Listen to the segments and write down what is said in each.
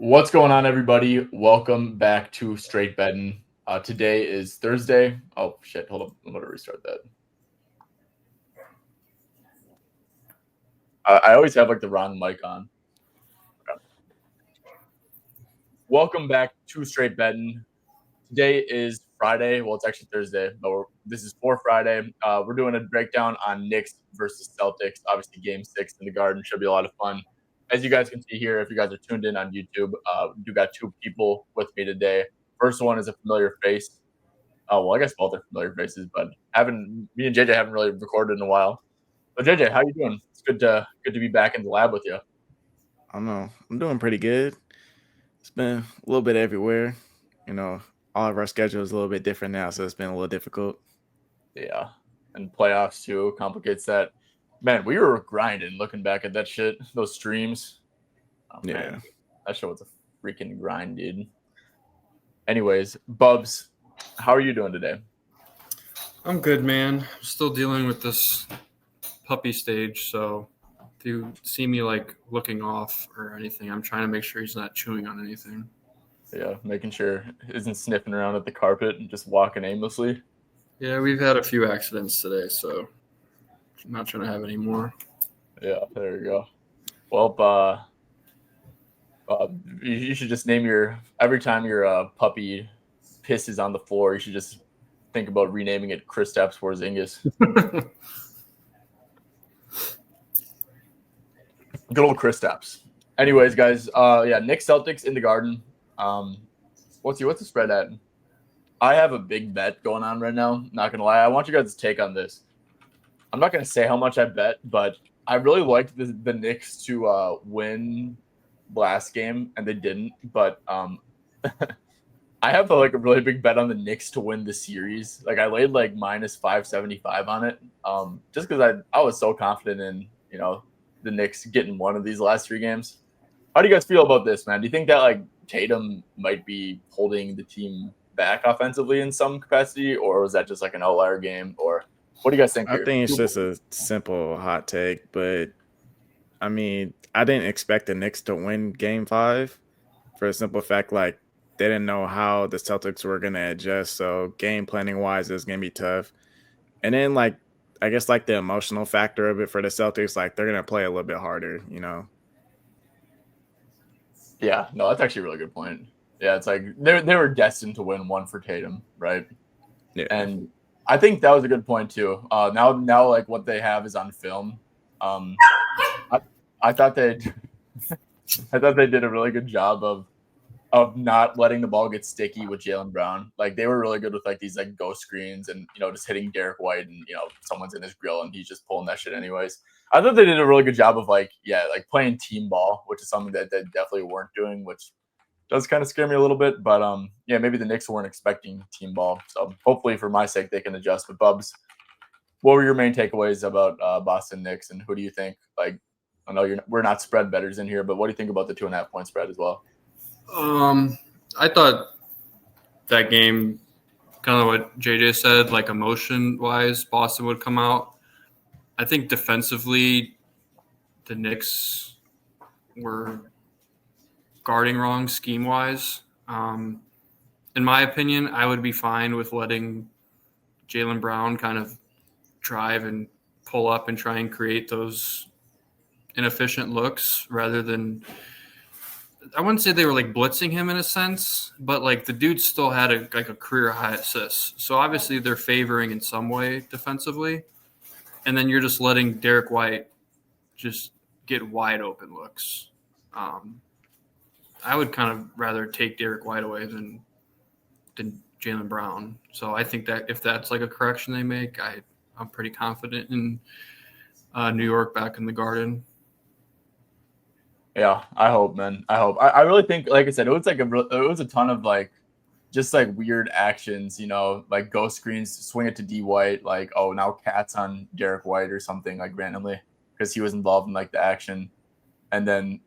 What's going on, everybody? Welcome back to Straight Betting. Today is Thursday. Oh, shit. Hold on. I'm going to restart that. I always have the wrong mic on. Okay. Welcome back to Straight Betting. Today is Friday. Well, it's actually Thursday, but this is for Friday. We're doing a breakdown on Knicks versus Celtics. Obviously, Game 6 in the Garden should be a lot of fun. As you guys can see here, if you guys are tuned in on YouTube, we got two people with me today. First one is a familiar face. Oh, well, I guess both are familiar faces, but me and JJ haven't really recorded in a while. But JJ, how you doing? It's good to be back in the lab with you. I don't know. I'm doing pretty good. It's been a little bit everywhere. All of our schedule is a little bit different now, so it's been a little difficult. Yeah, and playoffs too complicates that. Man, we were grinding looking back at that shit, those streams. Oh, Yeah. man, that shit was a freaking grind, dude. Anyways, Bubs, how are you doing today? I'm good, man. I'm still dealing with this puppy stage, so if you see me looking off or anything, I'm trying to make sure he's not chewing on anything. Yeah, making sure he isn't sniffing around at the carpet and just walking aimlessly. Yeah, we've had a few accidents today, so I'm not trying to have any more. Yeah, there you go. Well, you should just name every time your puppy pisses on the floor, you should just think about renaming it Kristaps Porzingis. Good old Kristaps. Anyways, guys, Knicks Celtics in the Garden. What's the spread at? I have a big bet going on right now. Not gonna lie, I want you guys to take on this. I'm not gonna say how much I bet, but I really liked the Knicks to win last game, and they didn't. But I have a really big bet on the Knicks to win the series. I laid minus 575 on it, just because I was so confident in the Knicks getting one of these last three games. How do you guys feel about this, man? Do you think that Tatum might be holding the team back offensively in some capacity, or was that just an outlier game? Or what do you guys think? I think it's just a simple hot take, but I mean, I didn't expect the Knicks to win Game 5 for a simple fact they didn't know how the Celtics were going to adjust. So game planning wise, it's going to be tough. And then I guess the emotional factor of it for the Celtics, they're going to play a little bit harder, Yeah, no, that's actually a really good point. Yeah, it's they were destined to win one for Tatum, right? Yeah. And I think that was a good point too. Now what they have is on film. I thought they did a really good job of not letting the ball get sticky with Jalen Brown. They were really good with these ghost screens and just hitting Derek White and someone's in his grill and he's just pulling that shit anyways. I thought they did a really good job of playing team ball, which is something that they definitely weren't doing, which does kind of scare me a little bit. But maybe the Knicks weren't expecting team ball, so hopefully for my sake they can adjust. But Bubs, what were your main takeaways about Boston Knicks, and who do you think? I know we're not spread bettors in here, but what do you think about the 2.5 point spread as well? I thought that game, kind of what JJ said, emotion-wise, Boston would come out. I think defensively, the Knicks were guarding wrong scheme-wise. In my opinion, I would be fine with letting Jalen Brown kind of drive and pull up and try and create those inefficient looks rather than – I wouldn't say they were blitzing him in a sense, but the dude still had a career high assists. So obviously they're favoring in some way defensively. And then you're just letting Derek White just get wide open looks. I would kind of rather take Derek White away than Jalen Brown. So I think that if that's a correction they make, I'm pretty confident in New York back in the Garden. Yeah, I hope, man. I hope. I really think, like I said, it was it was a ton of just weird actions, ghost screens, swing it to D White, now Cat's on Derek White or something randomly because he was involved in the action, and then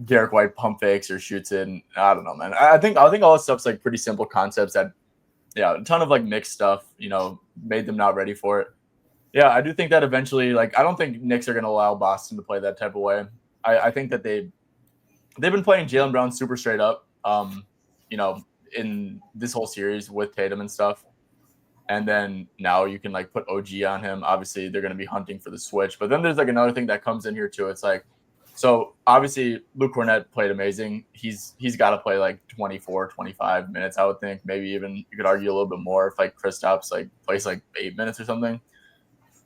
Derek White pump fakes or shoots it. And I don't know, man. I think all this stuff's pretty simple concepts that, a ton of mixed stuff, made them not ready for it. Yeah, I do think that eventually, I don't think Knicks are going to allow Boston to play that type of way. I think that they've been playing Jalen Brown super straight up, in this whole series with Tatum and stuff. And then now you can like put OG on him. Obviously, they're going to be hunting for the switch. But then there's like another thing that comes in here too. It's like, so obviously Luke Cornett played amazing. He's got to play like 24, 25 minutes, I would think. Maybe even you could argue a little bit more if like Kristaps like plays like 8 minutes or something.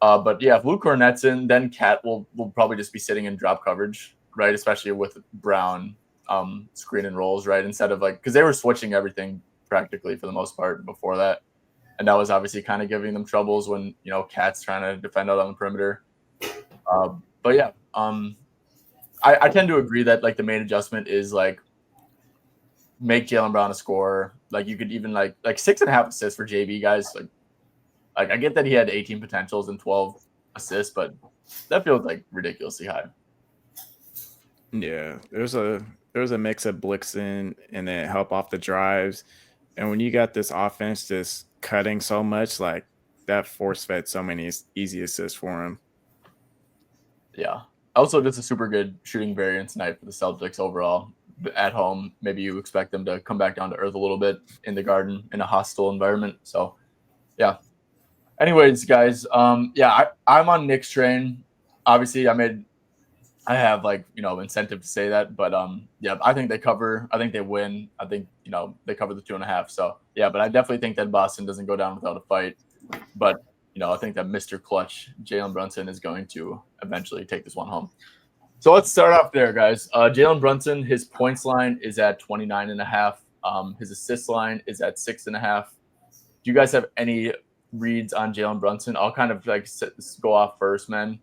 But yeah, if Luke Cornett's in, then Cat will probably just be sitting in drop coverage, right? Especially with Brown screen and rolls, right? Instead of like, because they were switching everything practically for the most part before that. And that was obviously kind of giving them troubles when, Cat's trying to defend out on the perimeter. But yeah, I tend to agree that like the main adjustment is like make Jalen Brown a scorer. Like you could even like 6.5 assists for JB, guys. Like I get that he had 18 potentials and 12 assists, but that feels like ridiculously high. Yeah, there's a mix of blitzing and then help off the drives. And when you got this offense just cutting so much, like that force fed so many easy assists for him. Yeah. Also, just a super good shooting variance night for the Celtics overall. At home, maybe you expect them to come back down to earth a little bit in the Garden in a hostile environment. So, yeah. Anyways, guys, I'm on Knicks train. Obviously, I have like incentive to say that, but I think they cover. I think they win. I think they cover the 2.5. So yeah, but I definitely think that Boston doesn't go down without a fight. But I think that Mr. Clutch Jalen Brunson is going to eventually take this one home. So let's start off there, guys. Jalen Brunson, his points line is at 29.5. His assist line is at 6.5. Do you guys have any reads on Jalen Brunson? I'll kind of like go off first, man.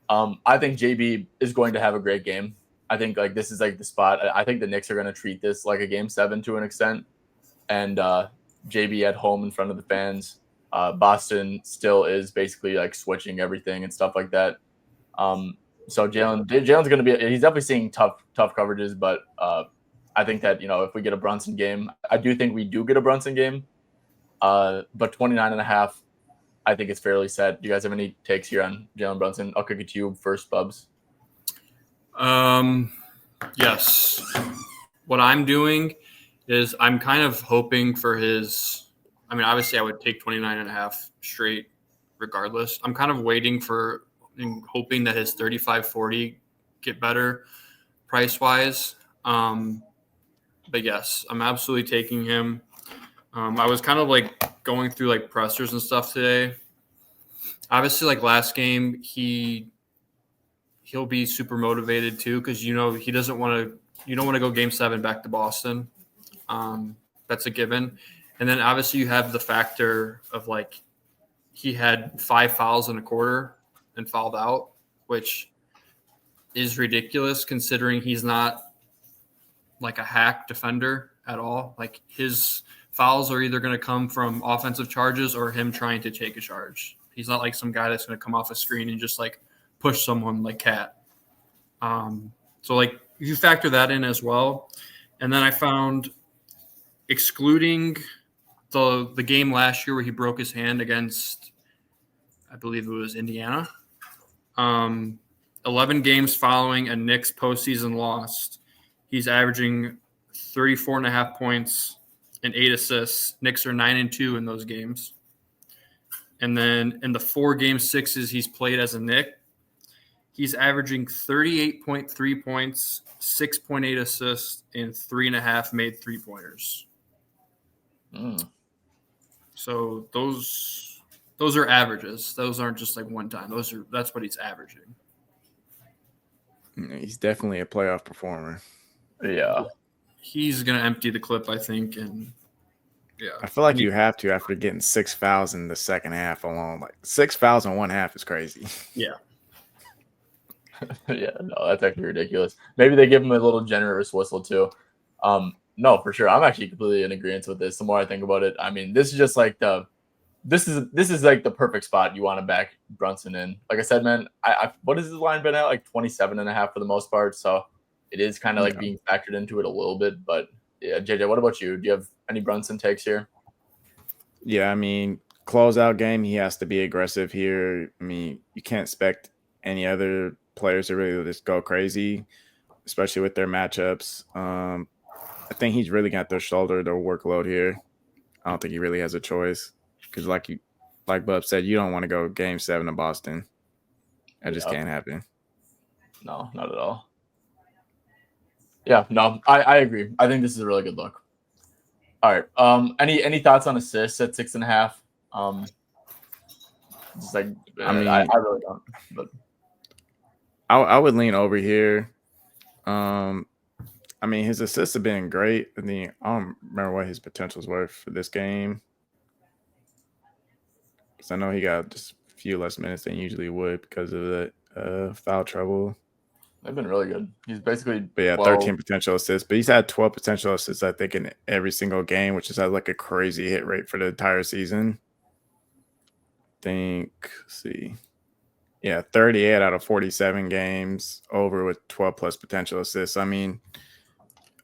I think JB is going to have a great game. I think like this is like the spot. I think the Knicks are going to treat this like a game 7 to an extent. And JB at home in front of the fans. Boston still is basically like switching everything and stuff like that. So Jalen's going to be. He's definitely seeing tough coverages, but I think that if we get a Brunson game, I do think we do get a Brunson game. But 29.5. I think it's fairly set. Do you guys have any takes here on Jalen Brunson? I'll kick it to you first, Bubs. Yes. What I'm doing is I'm kind of hoping for his – obviously I would take 29.5 straight regardless. I'm kind of waiting for and hoping that his 35-40 get better price-wise. But, yes, I'm absolutely taking him. I was kind of like going through like pressers and stuff today. Obviously, like last game, he'll be super motivated too because he doesn't want to. You don't want to go game 7 back to Boston. That's a given. And then obviously you have the factor of like he had 5 fouls in a quarter and fouled out, which is ridiculous considering he's not like a hack defender at all. Like his fouls are either going to come from offensive charges or him trying to take a charge. He's not like some guy that's going to come off a screen and just like push someone like Cat. So like you factor that in as well. And then I found excluding the game last year where he broke his hand against, I believe it was Indiana. 11 games following a Knicks postseason loss, he's averaging 34.5 points and 8 assists. Knicks are 9-2 in those games. And then in the 4 game 6s he's played as a Knick, he's averaging 38.3 points, 6.8 assists, and 3.5 made 3-pointers. So those are averages. Those aren't just like one time. That's what he's averaging. He's definitely a playoff performer. Yeah. He's going to empty the clip, I think, and yeah. I feel like you have to after getting 6 fouls in the second half alone. Like 6 fouls in one half is crazy. Yeah. Yeah, no, that's actually ridiculous. Maybe they give him a little generous whistle too. No, for sure. I'm actually completely in agreement with this. The more I think about it, this is just like this is like the perfect spot you want to back Brunson in. Like I said, man, what has his line been at? Like 27.5 for the most part. So it is kind of like being factored into it a little bit. But yeah, JJ, what about you? Do you have any Brunson takes here? Yeah, closeout game, he has to be aggressive here. You can't expect any other players to really just go crazy. especially with their matchups. I think he's really got to shoulder the workload here. I don't think he really has a choice because, like Bub said, you don't want to go Game 7 to Boston. That just can't happen. No, not at all. Yeah, no, I agree. I think this is a really good look. All right. Any thoughts on assists at 6.5? Just like I mean, I really don't. But I would lean over here. I mean, his assists have been great. I mean, I don't remember what his potentials were for this game. Because I know he got just a few less minutes than he usually would because of the foul trouble. They've been really good. He's basically 13 potential assists. But he's had 12 potential assists, I think, in every single game, which is like a crazy hit rate for the entire season. Let's see. Yeah, 38 out of 47 games over with 12 plus potential assists. I mean,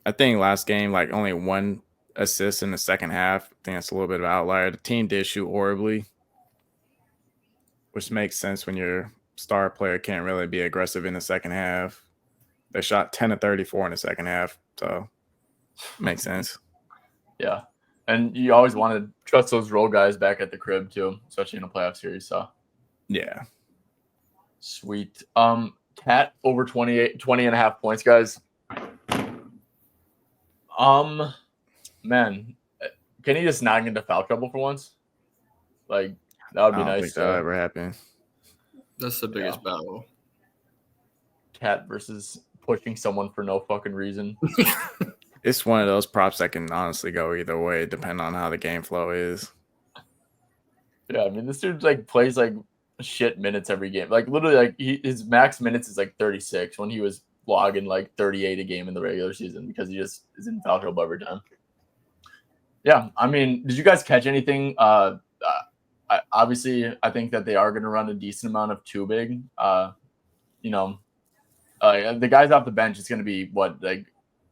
I think last game, like only 1 assist in the second half. I think that's a little bit of an outlier. The team did shoot horribly, which makes sense when your star player can't really be aggressive in the second half. They shot 10 of 34 in the second half, so makes sense. Yeah, and you always want to trust those role guys back at the crib too, especially in a playoff series. So yeah, sweet. Cat over 20 and a half points, guys. Man, can he just not get into foul trouble for once? Like that would be nice. I don't think that'll ever happen. That's the biggest battle. Cat versus pushing someone for no fucking reason. It's one of those props that can honestly go either way, depending on how the game flow is. Yeah, I mean, this dude like plays like shit minutes every game. Like literally, like his max minutes is like 36 when he was logging like 38 a game in the regular season because he just is in foul trouble every time. Yeah, I mean, did you guys catch anything? Obviously, I think that they are going to run a decent amount of too big. The guys off the bench, it's going to be like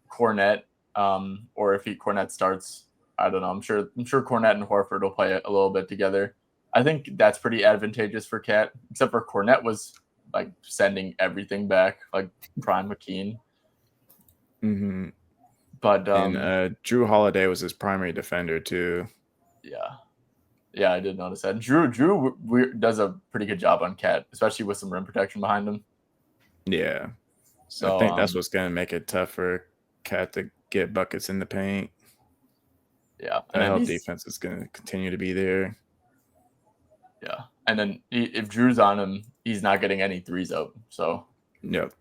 Cornet, or if Cornet starts, I don't know. I'm sure Cornet and Horford will play a little bit together. I think that's pretty advantageous for Cat, except for Cornet was like sending everything back, like prime McKean. Mm-hmm. But Jrue Holiday was his primary defender too. Yeah, I did notice that. Jrue does a pretty good job on Cat, especially with some rim protection behind him. Yeah, so I think that's what's going to make it tough for Cat to get buckets in the paint. Yeah, and I hope defense is going to continue to be there. Yeah, and then if Drew's on him, he's not getting any threes out. So, yep.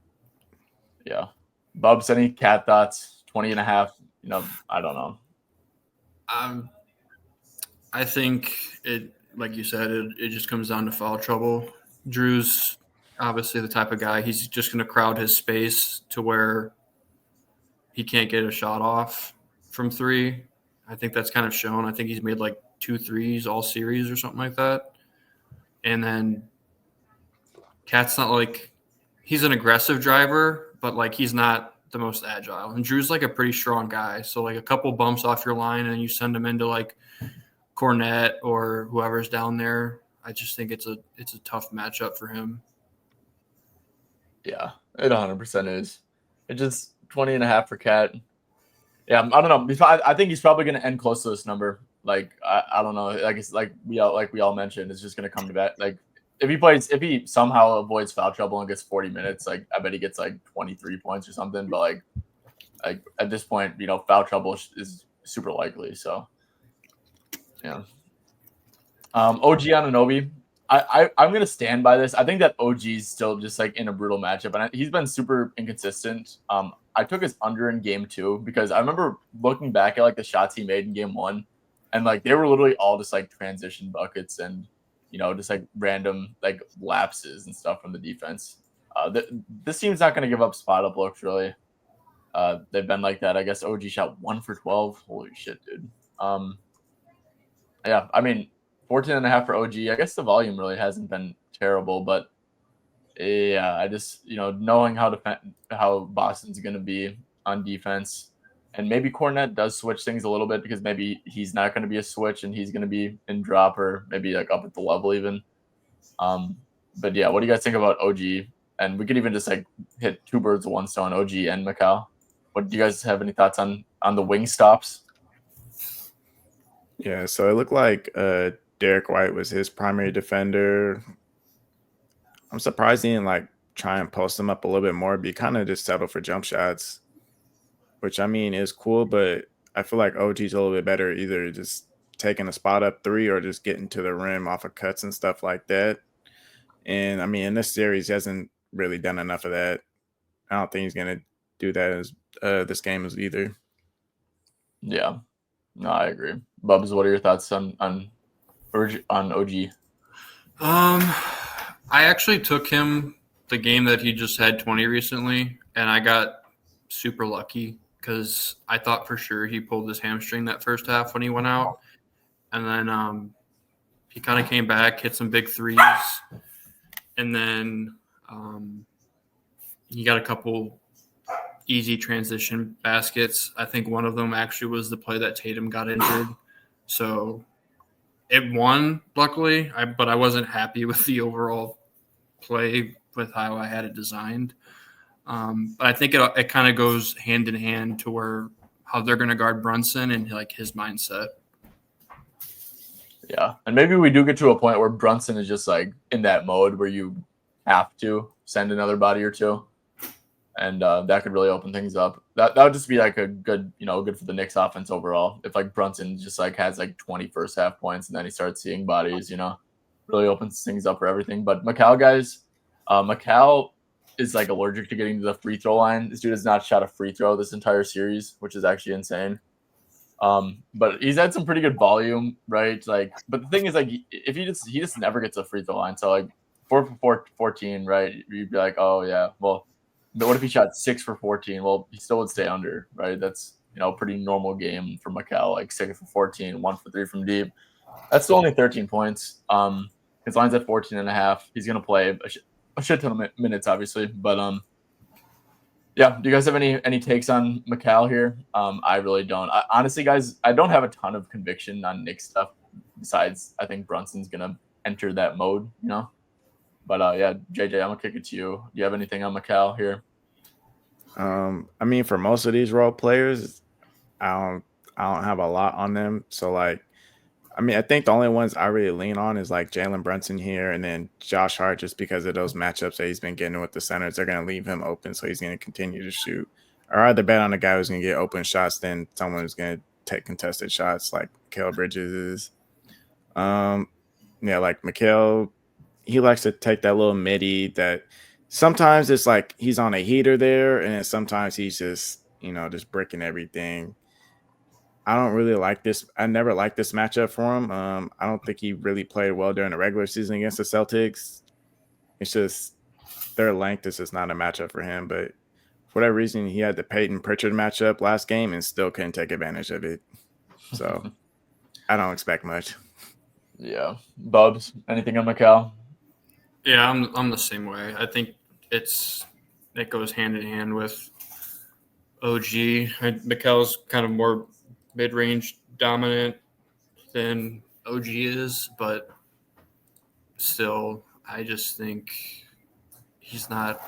Yeah. Bubs, any Cat thoughts? 20 and a half? I don't know. I think it, like you said, it just comes down to foul trouble. Drew's obviously the type of guy, he's just going to crowd his space to where he can't get a shot off from 3. I think that's kind of shown. I think he's made like 2 threes all series or something like that. And then Cat's not like – he's an aggressive driver, but like he's not the most agile. And Drew's like a pretty strong guy. So like a couple bumps off your line and you send him into like Cornet or whoever's down there. I just think it's a tough matchup for him. Yeah, it 100% is. It just 20 and a half for Cat. Yeah, I don't know. I think he's probably going to end close to this number. Like I don't know. Like it's like we all mentioned, it's just going to come to that. Like if he somehow avoids foul trouble and gets 40 minutes, like I bet he gets like 23 points or something. But like at this point, foul trouble is super likely. So yeah. OG Anunoby. I'm going to stand by this. I think that OG's still just like in a brutal matchup, and he's been super inconsistent. I took his under in game 2 because I remember looking back at like the shots he made in game 1, and like they were literally all just like transition buckets and just like random like lapses and stuff from the defense. This team's not going to give up spot up looks really. They've been like that. I guess OG shot 1 for 12. Holy shit, dude. Yeah, I mean 14 and a half for OG. I guess the volume really hasn't been terrible, but yeah, I just knowing how Boston's going to be on defense, and maybe Cornet does switch things a little bit because maybe he's not going to be a switch and he's going to be in drop or maybe like up at the level even. But yeah, what do you guys think about OG And we could even just like hit two birds with one stone, OG and Macau. What do you guys have any thoughts on the wing stops? Yeah, so it looked like Derek White was his primary defender. I'm surprised he didn't like try and post him up a little bit more, but he kind of just settled for jump shots, which I mean is cool, but I feel like OG's a little bit better either just taking a spot up three or just getting to the rim off of cuts and stuff like that. And I mean, in this series, he hasn't really done enough of that. I don't think he's gonna do that as this game is either. Yeah, no, I agree. Bubs, what are your thoughts on OG? I actually took him the game that he just had 20 recently, and I got super lucky because I thought for sure he pulled his hamstring that first half when he went out. And then he kind of came back, hit some big threes, and then he got a couple easy transition baskets. I think one of them actually was the play that Tatum got injured. So it won, luckily, but I wasn't happy with the overall play with how I had it designed. But I think it kind of goes hand in hand to where how they're going to guard Brunson and like his mindset. Yeah, and maybe we do get to a point where Brunson is just like in that mode where you have to send another body or two, and that could really open things up. That would just be like a good, good for the Knicks offense overall. If like Brunson just like has like 20 first half points and then he starts seeing bodies, really opens things up for everything. But Macau guys, Macau is like allergic to getting to the free throw line. This dude has not shot a free throw this entire series, which is actually insane. But he's had some pretty good volume, right? Like, but the thing is, like, if he just never gets a free throw line. So like 4 for 14, right? You'd be like, oh yeah, well, but what if he shot 6 for 14? Well, he still would stay under, right? That's pretty normal game for Macau, like 6 for 14, 1 for 3 from deep. That's still only 13 points. His line's at 14.5. He's gonna play a shit ton of minutes, obviously, but yeah, do you guys have any takes on Macau here? I really don't. Honestly, guys, I don't have a ton of conviction on Knicks stuff. Besides, I think Brunson's gonna enter that mode, But yeah, JJ, I'm gonna kick it to you. Do you have anything on Macau here? I mean, for most of these role players, I don't have a lot on them. So like, I mean, I think the only ones I really lean on is like Jalen Brunson here, and then Josh Hart, just because of those matchups that he's been getting with the centers. They're going to leave him open, so he's going to continue to shoot. Or either bet on a guy who's going to get open shots than someone who's going to take contested shots, like Mikal Bridges is. Yeah, like Mikal, he likes to take that little midi that sometimes it's like he's on a heater there, and then sometimes he's just just bricking everything. I don't really like this. I never liked this matchup for him. I don't think he really played well during the regular season against the Celtics. It's just their length is just not a matchup for him. But for whatever reason, he had the Peyton Pritchard matchup last game and still couldn't take advantage of it. So I don't expect much. Yeah. Bubs, anything on Macau? Yeah, I'm the same way. I think it goes hand in hand with OG. Mikel's kind of more mid-range dominant than OG is, but still, I just think he's not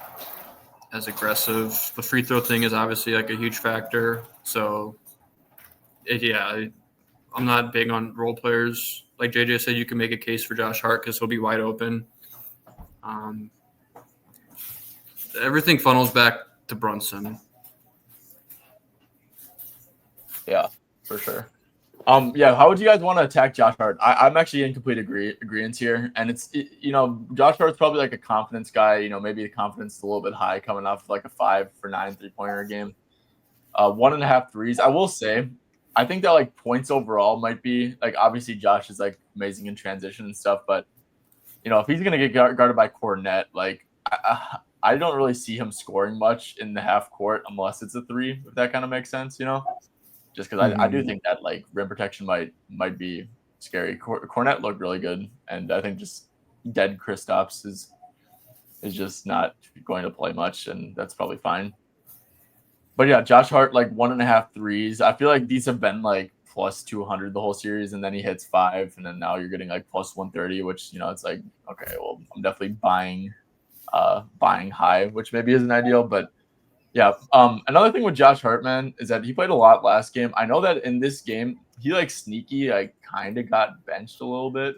as aggressive. The free throw thing is obviously like a huge factor. So, I'm not big on role players. Like JJ said, you can make a case for Josh Hart because he'll be wide open. Everything funnels back to Brunson. Yeah, for sure. Yeah, how would you guys want to attack Josh Hart? I'm actually in complete agreement here, and it's Josh Hart's probably like a confidence guy. Maybe the confidence is a little bit high coming off like a 5 for 9 3-pointer game. 1.5 threes. I will say, I think that like points overall might be like obviously Josh is like amazing in transition and stuff, but if he's gonna get guarded by Cornet, like I don't really see him scoring much in the half court unless it's a 3. If that kind of makes sense, Just because I do think that like rim protection might be scary. Cornet looked really good, and I think just dead Kristaps is just not going to play much, and that's probably fine. But yeah, Josh Hart like 1.5 threes. I feel like these have been like plus 200 the whole series, and then he hits 5, and then now you're getting like plus 130, which it's like okay, well I'm definitely buying buying high, which maybe isn't ideal, but yeah. Another thing with Josh Hart, man, is that he played a lot last game. I know that in this game he like sneaky, like kind of got benched a little bit.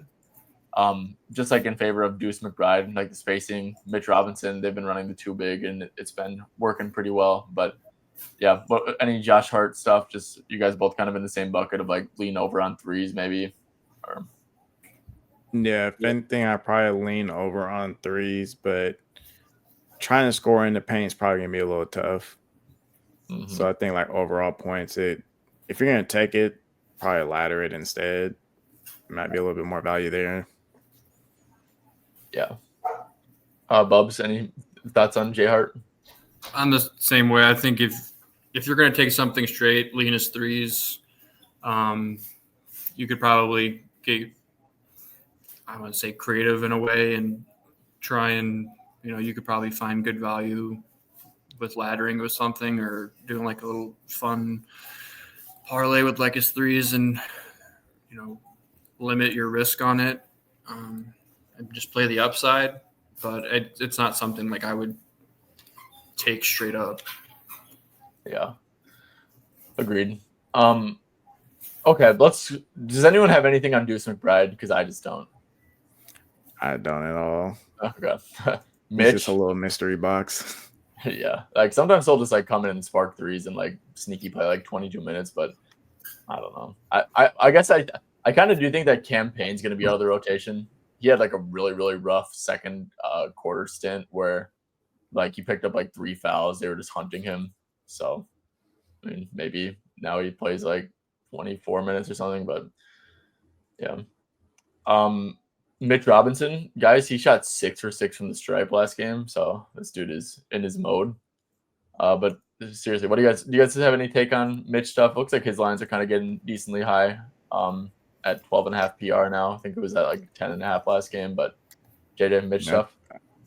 Just like in favor of Deuce McBride, like the spacing, Mitch Robinson, they've been running the two big and it's been working pretty well. But yeah, but any Josh Hart stuff, just you guys both kind of in the same bucket of like lean over on threes, maybe. Or, Yeah, if anything, I probably lean over on threes, but trying to score in the paint is probably gonna be a little tough. So I think like overall points, if you're gonna take it, probably ladder it instead. Might be a little bit more value there. Yeah. Bubs, any thoughts on J Hart? I'm the same way. I think if you're going to take something straight, lean as threes, you could probably get, I want to say, creative in a way and try and, you could probably find good value with laddering with something or doing like a little fun parlay with like his threes and, limit your risk on it and just play the upside. But it's not something like I would take straight up. Yeah. Agreed. Okay, does anyone have anything on Deuce McBride? Because I just don't. I don't at all. Okay. Mitch? It's just a little mystery box. Yeah. Like sometimes he'll just like come in and spark threes and like sneaky play like 22 minutes, but I don't know. I guess I kind of do think that Cam Payne's going to be out of the rotation. He had like a really, really rough second quarter stint where like he picked up like 3 fouls. They were just hunting him. So, I mean, maybe now he plays like 24 minutes or something, but yeah. Mitch Robinson, guys, he shot 6 for 6 from the stripe last game. So this dude is in his mode. But seriously, do you guys have any take on Mitch stuff? Looks like his lines are kind of getting decently high. At 12.5 PR now. I think it was at like 10.5 last game, but JJ Mitch stuff.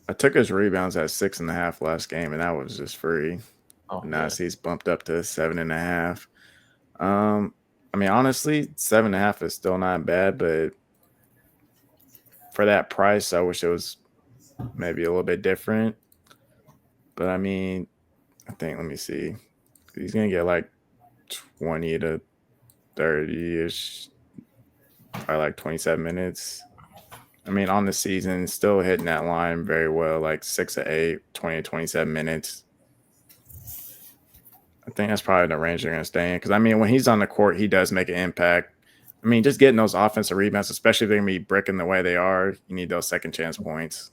I took his rebounds at 6.5 last game, and that was just free. Oh, now he's bumped up to 7.5. I mean, honestly, 7.5 is still not bad, but for that price, I wish it was maybe a little bit different. But I mean, let me see. He's gonna get like 20 to 30-ish. By like 27 minutes. I mean, on the season, still hitting that line very well, like 6 to 8, 20 to 27 minutes. I think that's probably the range they're going to stay in. Because, I mean, when he's on the court, he does make an impact. I mean, just getting those offensive rebounds, especially if they're going to be bricking the way they are, you need those second chance points.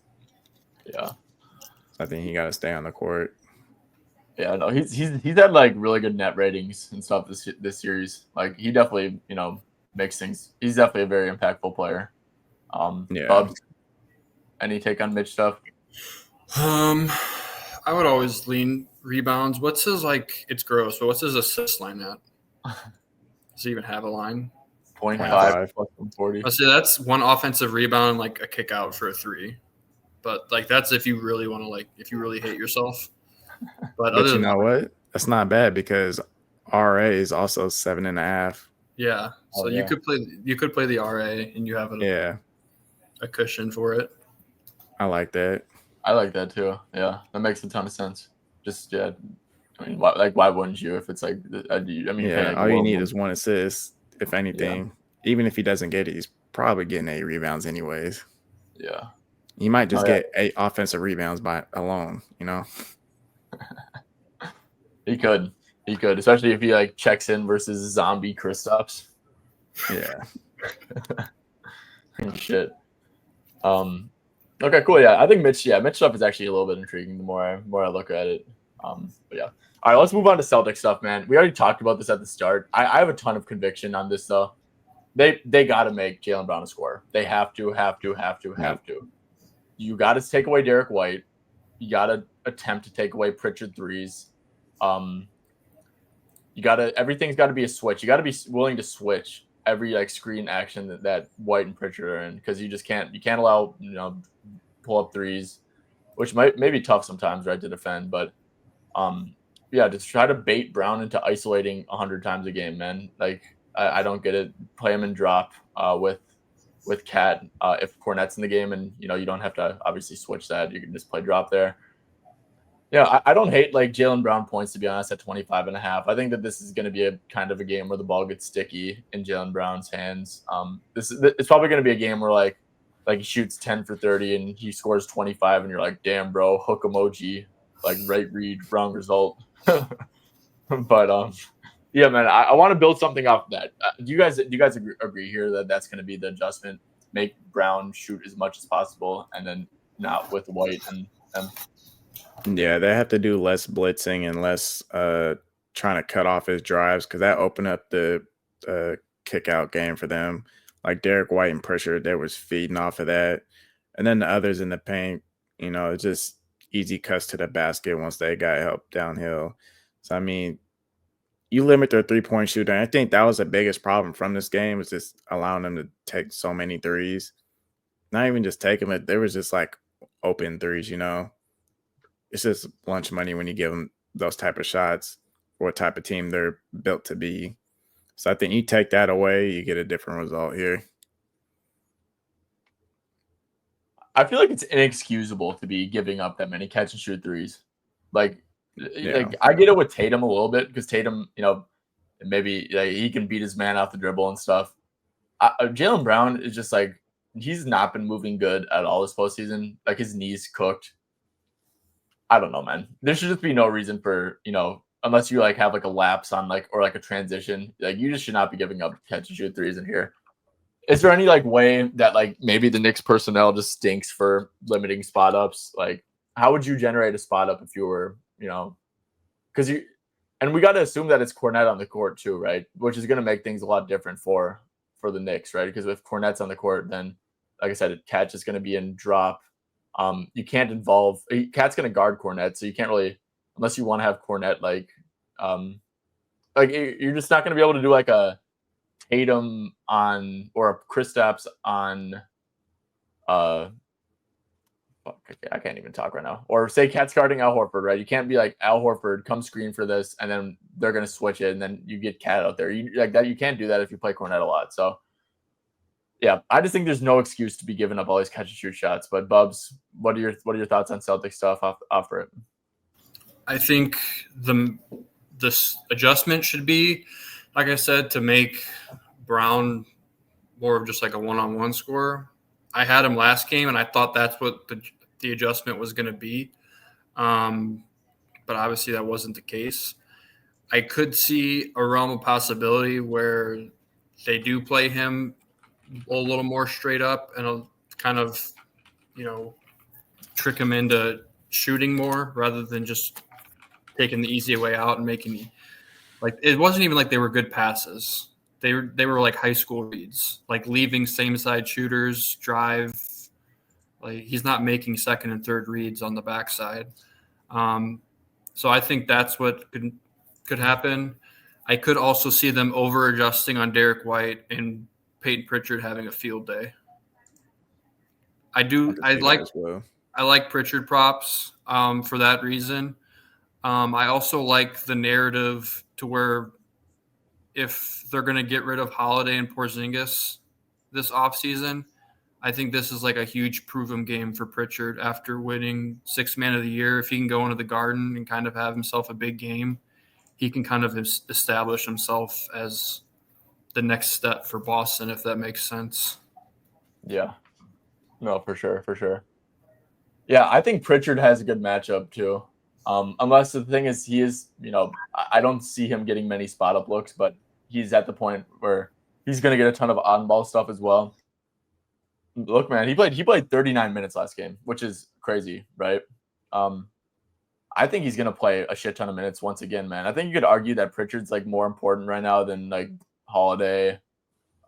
Yeah. So I think he got to stay on the court. Yeah, no, he's had like really good net ratings and stuff this series. Like he definitely, makes things. He's definitely a very impactful player. Yeah. Bubs, any take on Mitch stuff? I would always lean rebounds. What's his it's gross, but what's his assist line at? Does he even have a line? 0.5 plus 140. I say that's one offensive rebound, like a kick out for a 3. But like that's if you really want to if you really hate yourself. But other you know what? That's not bad because RA is also 7.5. Yeah, so you could play the RA and you have a cushion for it. I like that. I like that too. Yeah, that makes a ton of sense. Just I mean, why wouldn't you if it's like I mean, all you need is one assist, if anything. Yeah. Even if he doesn't get it, he's probably getting 8 rebounds anyways. Yeah, he might just get 8 offensive rebounds by alone. He could, especially if he checks in versus zombie Kristaps. Yeah. Shit. Okay, cool. Yeah, I think Mitch stuff is actually a little bit intriguing the more I look at it. But yeah. All right, let's move on to Celtics stuff, man. We already talked about this at the start. I have a ton of conviction on this though. They got to make Jalen Brown a scorer. They have to. You got to take away Derek White. You got to attempt to take away Pritchard threes. Everything's got to be a switch. You got to be willing to switch every screen action that White and Pritchard are in because you can't allow pull up threes, which may be tough sometimes, right, to defend. But just try to bait Brown into isolating 100 times a game, man. I don't get it. Play him and drop with with Cat if Cornette's in the game, and you don't have to obviously switch that. You can just play drop there. Yeah, I don't hate like Jalen Brown points, to be honest, at 25.5. I think that this is going to be a kind of a game where the ball gets sticky in Jalen Brown's hands. It's probably going to be a game where like he shoots 10 for 30 and he scores 25, and you're like, damn, bro, hook emoji, like right read, wrong result. But yeah, man, I want to build something off of that. Do you guys agree here that that's going to be the adjustment? Make Brown shoot as much as possible, and then not with White and them. Yeah, they have to do less blitzing and less trying to cut off his drives, because that opened up the kick out game for them. Like Derek White and Pritchard, they was feeding off of that. And then the others in the paint, just easy cuts to the basket once they got help downhill. So, I mean, you limit their three-point shooting. I think that was the biggest problem from this game, was just allowing them to take so many threes. Not even just take them, there was just like open threes, It's just lunch money when you give them those type of shots for what type of team they're built to be. So I think you take that away, you get a different result here. I feel like it's inexcusable to be giving up that many catch and shoot threes. Like I get it with Tatum a little bit, because Tatum, maybe he can beat his man off the dribble and stuff. Jalen Brown is just like, he's not been moving good at all this postseason. Like his knees cooked. I don't know, man. There should just be no reason for, unless you like have like a lapse on or like a transition, like you just should not be giving up catch and shoot threes in here. Is there any like way that like maybe the Knicks personnel just stinks for limiting spot ups? Like, how would you generate a spot up if you were, because and we got to assume that it's Cornette on the court too, right? Which is going to make things a lot different for the Knicks, right? Because if Cornette's on the court, then like I said, Cat's just going to be in drop. You can't involve Cat's going to guard Cornette, so you can't really, unless you want to have Cornette like you're just not going to be able to do like a Tatum on or a Kristaps on I can't even talk right now. Or say Cat's guarding Al Horford, right? You can't be like, Al Horford, come screen for this, and then they're going to switch it, and then you get Cat out there. You like that. You can't do that if you play Cornette a lot. So yeah, I just think there's no excuse to be giving up all these catch and shoot shots. But Bubs, what are your thoughts on Celtic stuff off for it? I think this adjustment should be, like I said, to make Brown more of just like a one-on-one scorer. I had him last game, and I thought that's what the adjustment was going to be. But obviously that wasn't the case. I could see a realm of possibility where they do play him a little more straight up and kind of, trick him into shooting more rather than just taking the easy way out and making like, it wasn't even like they were good passes. They were like high school reads, like leaving same side shooters, drive. Like he's not making second and third reads on the backside. So I think that's what could happen. I could also see them over adjusting on Derek White and Peyton Pritchard having a field day. I like Pritchard props for that reason. I also like the narrative to where if they're going to get rid of Holiday and Porzingis this offseason, I think this is like a huge prove-em game for Pritchard after winning Sixth Man of the Year. If he can go into the Garden and kind of have himself a big game, he can kind of establish himself as the next step for Boston, if that makes sense. Yeah. No, for sure. Yeah, I think Pritchard has a good matchup too. Unless the thing is he is, I don't see him getting many spot up looks, but he's at the point where he's going to get a ton of on-ball stuff as well. Look, man, he played 39 minutes last game, which is crazy, right? I think he's going to play a shit ton of minutes once again, man. I think you could argue that Pritchard's like more important right now than like Holiday,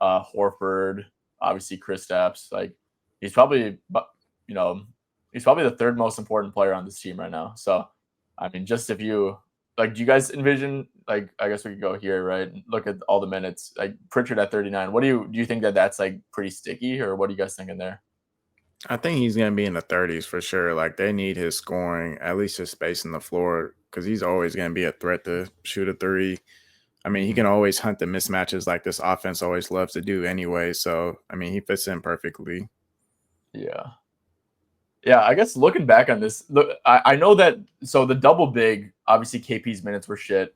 Horford, obviously Kristaps. Like he's probably the third most important player on this team right now. So, I mean, just if you like, do you guys envision, like, I guess we could go here, right? Look at all the minutes, like Pritchard at 39. What do you think that's like pretty sticky, or what are you guys thinking there? I think he's going to be in the 30s for sure. Like they need his scoring, at least his space in the floor, because he's always going to be a threat to shoot a three. I mean, he can always hunt the mismatches like this offense always loves to do anyway. So, I mean, he fits in perfectly. Yeah. Yeah, I guess looking back on this, look, I know that so the double big, obviously KP's minutes were shit.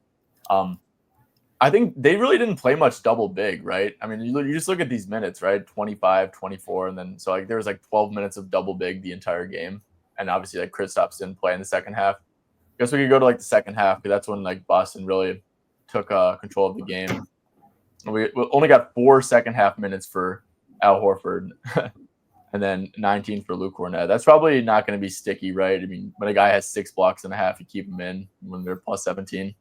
I think they really didn't play much double big, right? I mean, you just look at these minutes, right? 25, 24, and then so like there was like 12 minutes of double big the entire game. And obviously like Kristaps didn't play in the second half. I guess we could go to like the second half because that's when like Boston really took control of the game. We only got 4 second half minutes for Al Horford. And then 19 for Luke Cornett. That's probably not going to be sticky, right? I mean, when a guy has 6 blocks and a half, you keep him in when they're plus 17.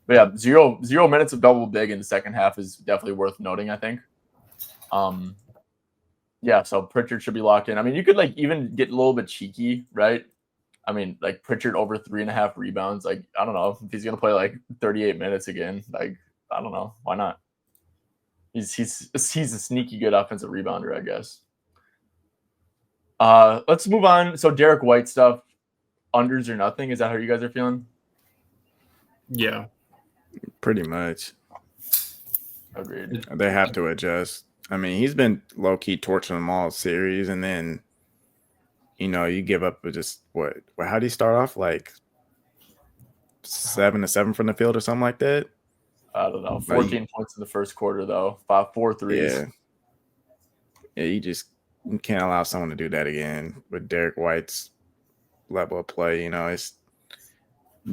But yeah, zero minutes of double big in the second half is definitely worth noting, I think. Yeah, so Pritchard should be locked in. I mean, you could like even get a little bit cheeky, right? I mean, like Pritchard over 3.5 rebounds. Like, I don't know if he's going to play like 38 minutes again. Like, I don't know. Why not? He's a sneaky good offensive rebounder, I guess. Let's move on. So Derek White stuff, unders or nothing. Is that how you guys are feeling? Yeah, pretty much. Agreed. They have to adjust. I mean, he's been low key torching them all series, and then you give up with just what? How do you start off? Like 7-7 from the field or something like that. I don't know. 14 points in the first quarter though. 4 threes. Yeah. You can't allow someone to do that again with Derek White's level of play. It's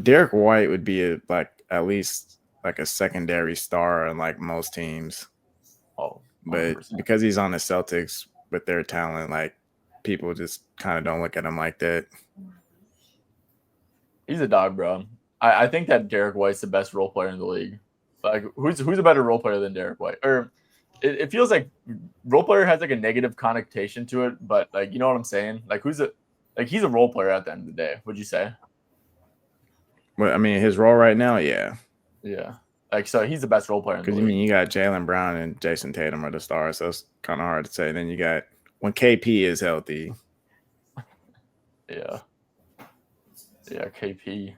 Derek White would be at least like a secondary star on like most teams. Oh, 100%. But because he's on the Celtics with their talent, like people just kind of don't look at him like that. He's a dog, bro. I think that Derek White's the best role player in the league. Like, who's a better role player than Derek White? Or it feels like role player has like a negative connotation to it, but like, you know what I'm saying? Like, he's a role player at the end of the day. Would you say? Well, I mean, his role right now, yeah. Yeah. Like, so he's the best role player in the league. Because, you got Jalen Brown and Jason Tatum are the stars, so it's kind of hard to say. Then you got when KP is healthy. Yeah. Yeah, KP.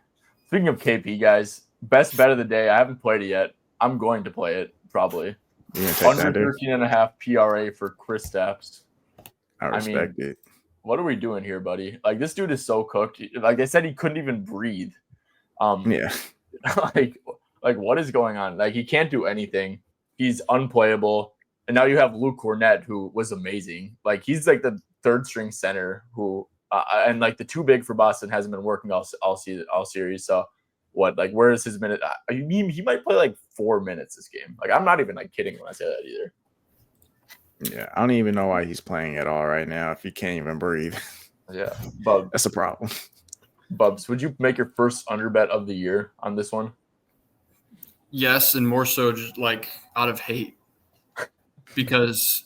Speaking of KP, guys, best bet of the day. I haven't played it yet. I'm going to play it, probably. Under 13.5 PRA for Kristaps. I respect it. What are we doing here, buddy? Like, this dude is so cooked. Like, they said he couldn't even breathe. Yeah. Like, what is going on? Like, he can't do anything. He's unplayable. And now you have Luke Cornett, who was amazing. Like, he's like the third string center who, and like the too big for Boston hasn't been working all series. So, what? Like, where is his minute? He might play like 4 minutes this game. Like, I'm not even like kidding when I say that either. Yeah, I don't even know why he's playing at all right now if he can't even breathe. Yeah, Bubs. That's a problem. Bubs, would you make your first under bet of the year on this one? Yes, and more so just like out of hate, because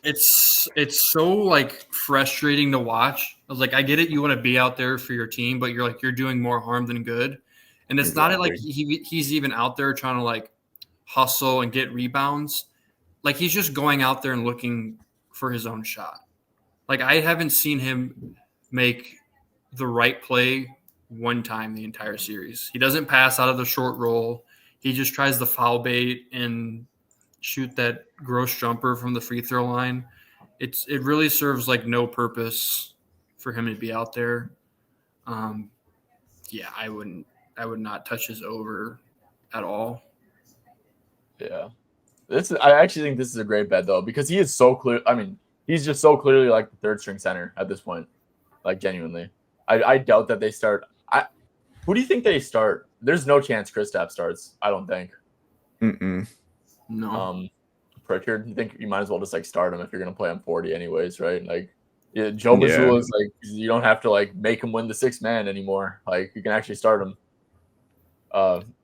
it's so like frustrating to watch. I was like, I get it, you want to be out there for your team, but you're doing more harm than good, and it's not like he's even out there trying to like hustle and get rebounds. Like, he's just going out there and looking for his own shot. Like, I haven't seen him make the right play one time the entire series. He doesn't pass out of the short roll. He just tries the foul bait and shoot that gross jumper from the free throw line. It really serves like no purpose for him to be out there. Yeah, I would not touch his over at all. Yeah. I actually think this is a great bet though, because he is so clear. I mean, he's just so clearly like the third string center at this point. Like, genuinely. I doubt that they start. Who do you think they start? There's no chance Kristaps starts, I don't think. No. Pritchard, you think you might as well just like start him if you're gonna play him 40 anyways, right? Like, yeah, Joe Mazzulla is like, you don't have to like make him win the 6th man anymore. Like, you can actually start him.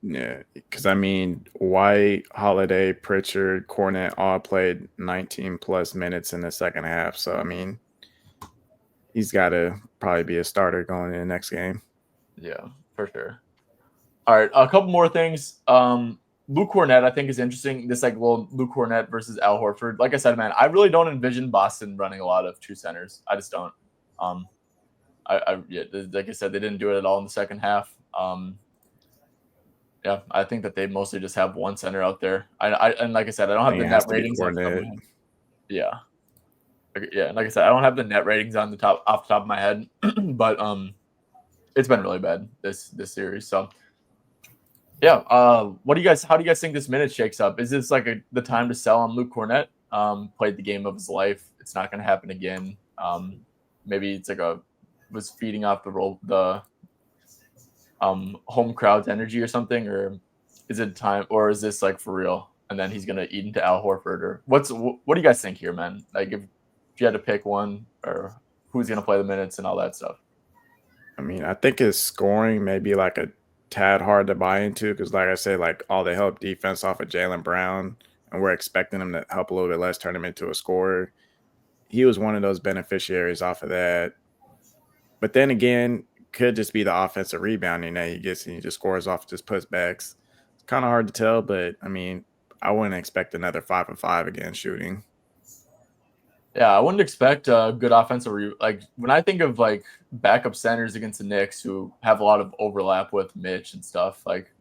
Yeah, because I mean, White, Holiday, Pritchard, Cornett all played 19 plus minutes in the second half. So I mean, he's got to probably be a starter going in the next game. Yeah, for sure. All right, a couple more things. Luke Cornett, I think, is interesting. This like little Luke Cornett versus Al Horford. Like I said, man, I really don't envision Boston running a lot of two centers. I just don't. Like I said, they didn't do it at all in the second half. Yeah, I think that they mostly just have one center out there. And like I said, I don't have the it has net to be ratings on the top of Cornet. my head. Yeah. Yeah, and like I said, I don't have the net ratings on the top off the top of my head, but it's been really bad this series. So yeah, what do you guys? How do you guys think this minute shakes up? Is this like the time to sell on Luke Cornet? Played the game of his life. It's not going to happen again. Maybe it's like was feeding off the home crowd's energy or something, or is it time, or is this like for real? And then he's going to eat into Al Horford, or what do you guys think here, man? Like if you had to pick one, or who's going to play the minutes and all that stuff. I mean, I think his scoring may be like a tad hard to buy into because, like I said, like all the help defense off of Jalen Brown, and we're expecting him to help a little bit less, turn him into a scorer. He was one of those beneficiaries off of that. But then again, could just be the offensive rebounding that he gets and he just scores off just putbacks. It's kind of hard to tell, but I mean, I wouldn't expect another 5 for 5 again shooting. Yeah, I wouldn't expect a good offensive like when I think of like backup centers against the Knicks who have a lot of overlap with Mitch and stuff. Like,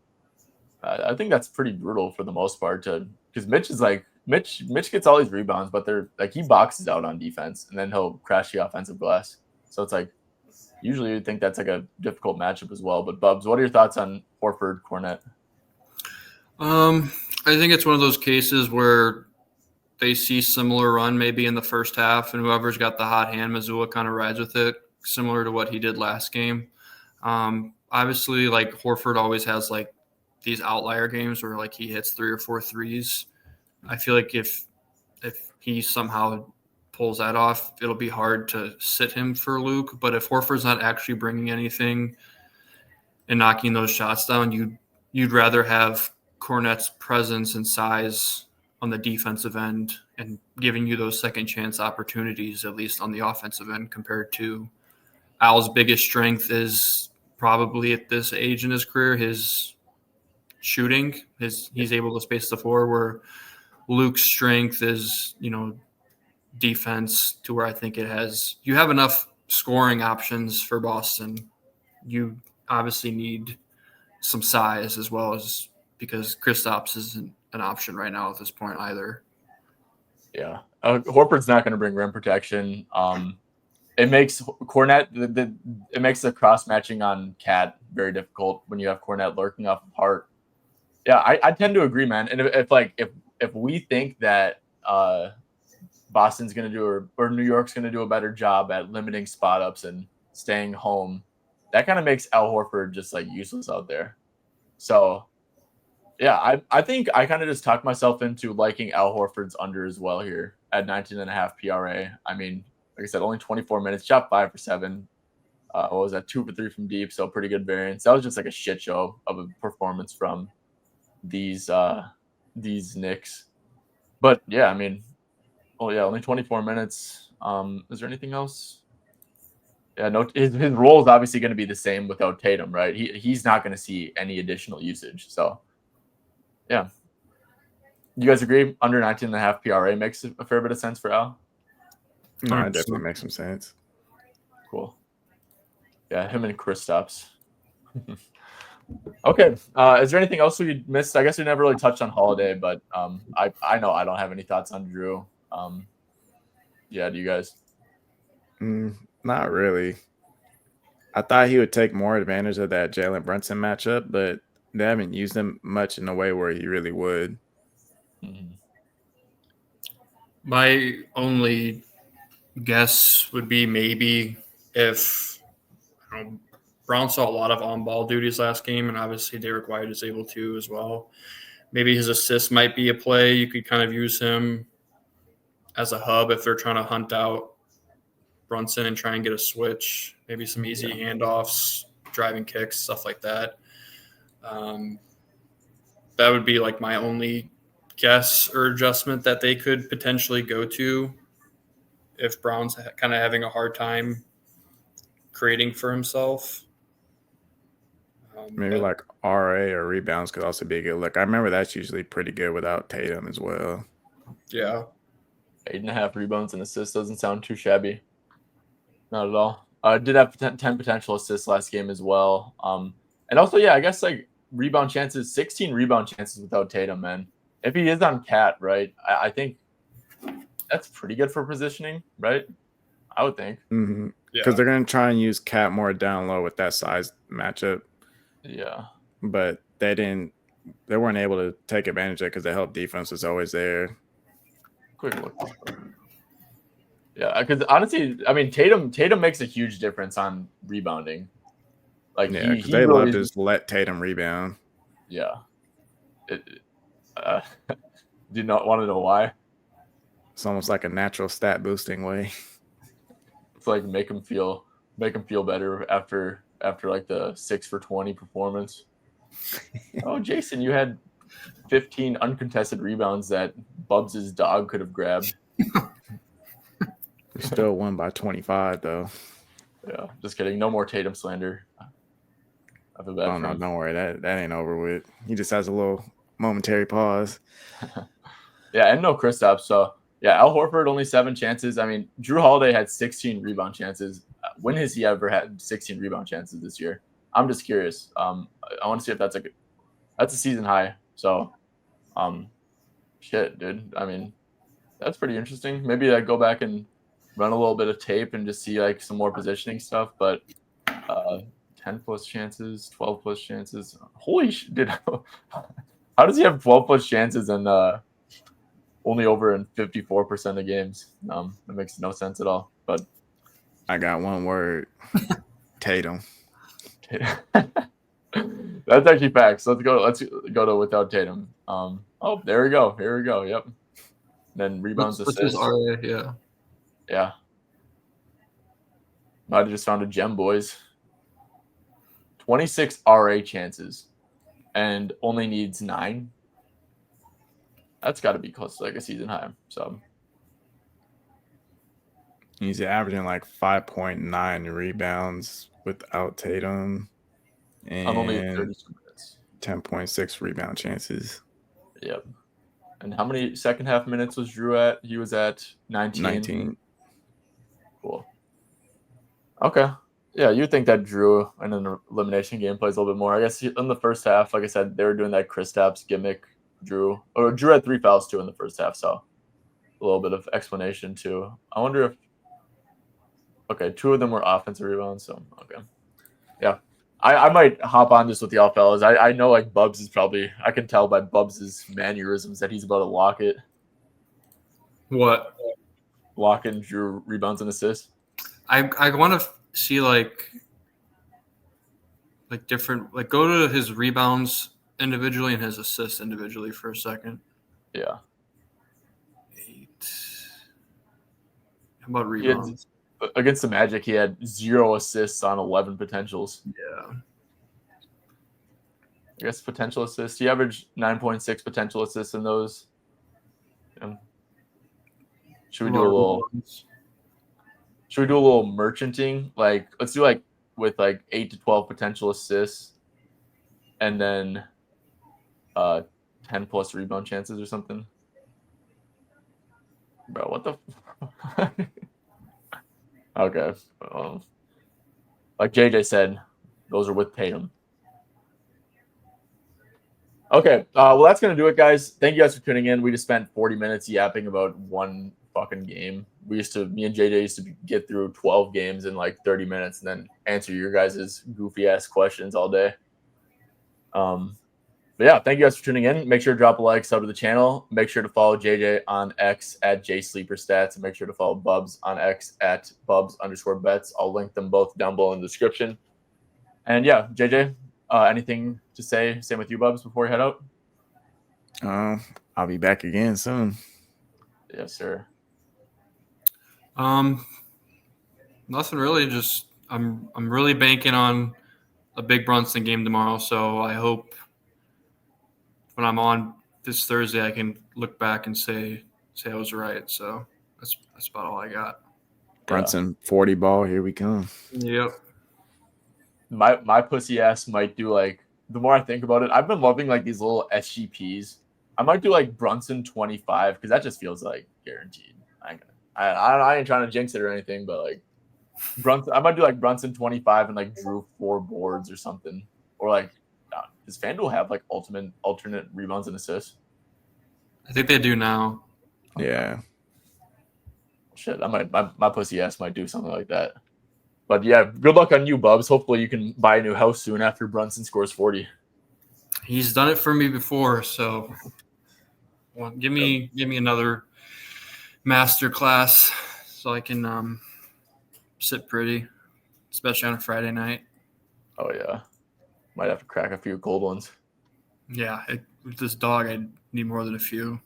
I think that's pretty brutal for the most part. Because Mitch is like Mitch gets all these rebounds, but they're like he boxes out on defense and then he'll crash the offensive glass. So it's like usually you'd think that's like a difficult matchup as well. But Bubs, what are your thoughts on Horford Cornet? I think it's one of those cases where they see similar run maybe in the first half, and whoever's got the hot hand, Missoula kind of rides with it, similar to what he did last game. Obviously, like Horford always has like these outlier games where like he hits 3 or 4 threes. I feel like if he somehow pulls that off, it'll be hard to sit him for Luke. But if Horford's not actually bringing anything and knocking those shots down, you'd rather have Cornet's presence and size on the defensive end and giving you those second chance opportunities, at least on the offensive end, compared to Al's biggest strength is probably at this age in his career, his shooting. He's able to space the floor, where Luke's strength is, defense, to where I think you have enough scoring options for Boston. You obviously need some size as well, as because Kristaps isn't an option right now at this point either. Yeah. Horford's not going to bring rim protection. It makes Cornet it makes the cross matching on Cat very difficult when you have Cornet lurking off of Hart. Yeah, I tend to agree, man. And if we think that Boston's going to do or New York's going to do a better job at limiting spot ups and staying home, that kind of makes Al Horford just like useless out there. So yeah, I think I kind of just talked myself into liking Al Horford's under as well here at 19.5 PRA. I mean, like I said, only 24 minutes, shot 5 for 7. What was that? 2 for 3 from deep, so pretty good variance. That was just like a shit show of a performance from these Knicks. But yeah, I mean, only 24 minutes. Is there anything else? Yeah, no. His role is obviously going to be the same without Tatum, right? He's not going to see any additional usage. So yeah. You guys agree under 19.5 PRA makes a fair bit of sense for Al? No, it definitely makes some sense. Cool. Yeah, him and Kristaps. Okay. Is there anything else we missed? I guess we never really touched on Holiday, but I know I don't have any thoughts on Jrue. Yeah, do you guys? Not really. I thought he would take more advantage of that Jalen Brunson matchup, but they haven't used him much in a way where he really would. Mm-hmm. My only guess would be maybe if Brown saw a lot of on-ball duties last game, and obviously Derek White is able to as well. Maybe his assist might be a play. You could kind of use him as a hub if they're trying to hunt out Brunson and try and get a switch, maybe some easy handoffs, driving kicks, stuff like that. That would be like my only guess or adjustment that they could potentially go to if Brown's kind of having a hard time creating for himself. Maybe like RA or rebounds could also be a good look. I remember that's usually pretty good without Tatum as well. Yeah. 8.5 rebounds and assists doesn't sound too shabby. Not at all. Did have 10 potential assists last game as well. And also, yeah, I guess like rebound chances, 16 rebound chances without Tatum, man. If he is on Cat, right, I think that's pretty good for positioning, right? I would think. Because they're going to try and use Cat more down low with that size matchup. Yeah. But they weren't able to take advantage of it because the help defense was always there. Quick look. Yeah, because honestly, I mean, Tatum makes a huge difference on rebounding. Like, yeah, because he they really love to just let Tatum rebound. Yeah. Do you not want to know why? It's almost like a natural stat boosting way. It's like make him feel better after like the 6 for 20 performance. Oh, Jason, you had 15 uncontested rebounds that Bubs' dog could have grabbed. We still won by 25, though. Yeah, just kidding. No more Tatum slander. I feel bad for him. No, don't worry. That ain't over with. He just has a little momentary pause. Yeah, and no Kristaps. So, yeah, Al Horford, only 7 chances. I mean, Jrue Holiday had 16 rebound chances. When has he ever had 16 rebound chances this year? I'm just curious. I want to see if that's a season high. So, shit, dude. I mean, that's pretty interesting. Maybe I go back and run a little bit of tape and just see like some more positioning stuff. But 10 plus chances, 12 plus chances. Holy shit, dude. How does he have 12 plus chances and only over in 54% of games? That makes no sense at all. But I got one word. Tatum. That's actually facts. Let's go to without Tatum. Oh, there we go. Here we go. Yep. Then rebounds, what's assists. his RA? Yeah. Yeah. Might have just found a gem, boys. 26 RA chances and only needs 9. That's got to be close to like a season high. So he's averaging like 5.9 rebounds without Tatum and on only 32 minutes. 10.6 rebound chances. Yep. And how many second half minutes was Jrue at? He was at 19. Cool. Okay. Yeah, you'd think that Jrue in an elimination game plays a little bit more. I guess in the first half, like I said, they were doing that Kristaps gimmick. Jrue had 3 fouls too in the first half, so a little bit of explanation too. I wonder if 2 of them were offensive rebounds. So yeah, I might hop on this with y'all fellas. I know like Bubs is probably, I can tell by Bubs' mannerisms that he's about to lock it. What? Lock in Jrue rebounds and assists. I want to see like different, like go to his rebounds individually and his assists individually for a second. Yeah. 8. How about rebounds? Against the Magic, he had 0 assists on 11 potentials. Yeah. I guess potential assists. He averaged 9.6 potential assists in those. Yeah. Should we do a little merchanting? Like, let's do like with like 8 to 12 potential assists, and then 10 plus rebound chances or something. Bro, what the? Okay. Like JJ said, those are with Tatum. Okay. Well, that's going to do it, guys. Thank you guys for tuning in. We just spent 40 minutes yapping about one fucking game. Me and JJ used to get through 12 games in like 30 minutes and then answer your guys' goofy ass questions all day. But yeah, thank you guys for tuning in. Make sure to drop a like, sub to the channel. Make sure to follow JJ on X at JSleeperStats, and make sure to follow Bubs on X at Bubs_bets. I'll link them both down below in the description. And yeah, JJ, anything to say? Same with you, Bubs, before we head out? I'll be back again soon. Yes, sir. Nothing really. Just I'm really banking on a big Brunson game tomorrow. So I hope when I'm on this Thursday, I can look back and say I was right. So that's about all I got. Brunson 40 ball. Here we come. Yep. My pussy ass might do like, the more I think about it, I've been loving like these little SGPs. I might do like Brunson 25 because that just feels like guaranteed. I ain't trying to jinx it or anything, but like Brunson, I might do like Brunson 25 and like Jrue 4 boards or something, or like does FanDuel have like alternate rebounds and assists? I think they do now. Yeah. Shit, I might my pussy ass might do something like that. But yeah, good luck on you, Bubs. Hopefully you can buy a new house soon after Brunson scores 40. He's done it for me before, so give me another master class so I can sit pretty, especially on a Friday night. Oh yeah, might have to crack a few cold ones. Yeah, with this dog, I need more than a few.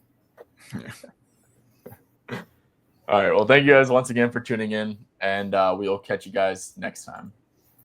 All right. Well, thank you guys once again for tuning in, and we'll catch you guys next time.